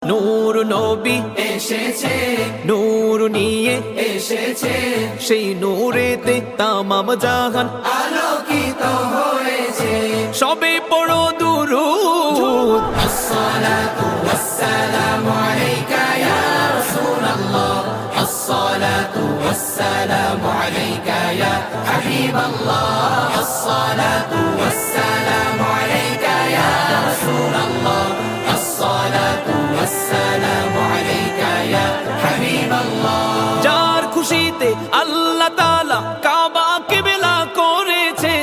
নূর নবী এসেছে, নূর নিয়ে এসেছে, সেই নূরেতে তামাম জাহান আলোকিত হয়েছে। সবে পড়ো দুরূদ। আসসালাতু ওয়াসসালামু আলাইকা ইয়া রাসূলাল্লাহ, আসসালাতু ওয়াসসালামু আলাইকা ইয়া হাবিবাল্লাহ, আসসালাতু ওয়াসসালামু আলাইকা ইয়া রাসূলাল্লাহ, আসসালাতু ওয়াসসালামু আলাইকা ইয়া হাবিবাল্লাহ। যার খুশিতে আল্লাহ তাআলা কাবা কিবলা করেছে,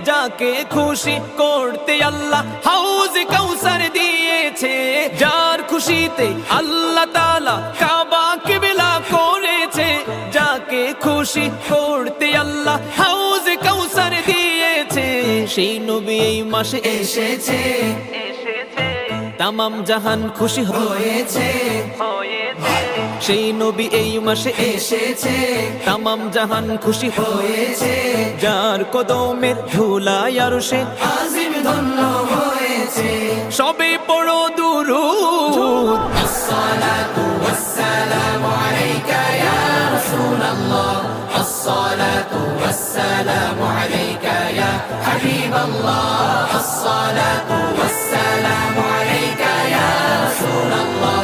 যাকে খুশি করতে আল্লাহ হাউজ কাউসার দিয়েছে। যার খুশিতে আল্লাহ তাআলা কাবা কিবলা করেছে, যাকে খুশি করতে আল্লাহ হাউজ কাউসার দিয়েছে। সেই নবী এই মাসে এসেছে, তামাম জাহান খুশি হয়েছে, সেই নবী এই মাসে এসেছে, তামাম জাহান খুশি হয়েছে, যার কদমের ধুলায় আরশে আজিম ধন্য হয়েছে। সবে পড়ো দুরূদ। আসসালাতু ওয়াসসালামু আলাইকা ইয়া রাসূলাল্লাহ, আসসালাতু ওয়াসসালামু আলাইকা ইয়া হাবিবাল্লাহ, আসসালাতু ওয়াসসালামু আলাইকা ইয়া রাসূলাল্লাহ,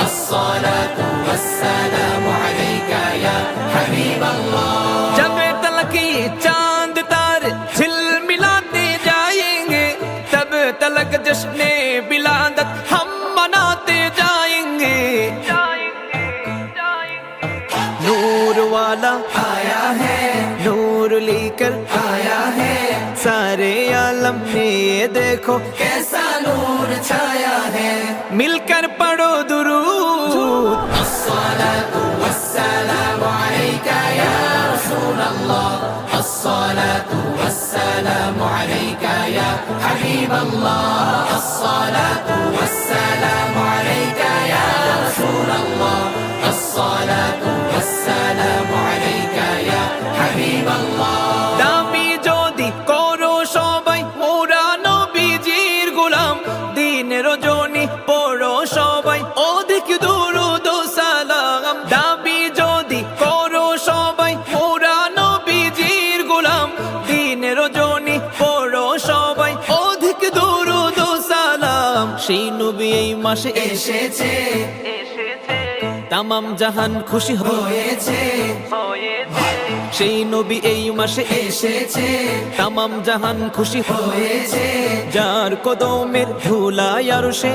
আসসালাতু ওয়াসসালামু আলাইকা ইয়া হাবিবাল্লাহ। जब तलक ये चांद तारे झिलमिलाते जाएंगे, तब तलक जश्ने बिलादत हम मनाते जाएंगे। नूर वाला आया है, नूर लेकर आया है, सारे आलम ने ये देखो कैसा नूर छाया है। मिलकर पढ़ो दुरूद। अस्सलातु वस्सलामु अलैका या रसूलल्लाह, अस्सलातु वस्सलामु अलैका या हबीबल्लाह, अस्सलातु वस्सलामु अलैका या रसूलल्लाह, अस्सलातु वस्सलामु अलैका या हबीबल्लाह। দামি যদি করো সবাই মোরা নবীজির গোলাম, দিনের রজনী পড়ো সবাই অধিক দুরূদ ও সালাম। দাবি যদি করো সবাই মোরা নবীজির গোলাম, দিনের রজনী পড়ো সবাই অধিক দুরূদ ও সালাম। সেই নবী এই মাসে এসেছে, তামাম জাহান খুশি হয়েছে, সেই নবী এই মাসে এসেছে, তামাম জাহান খুশি হয়েছে, যার কদমের ধুলায় আরশে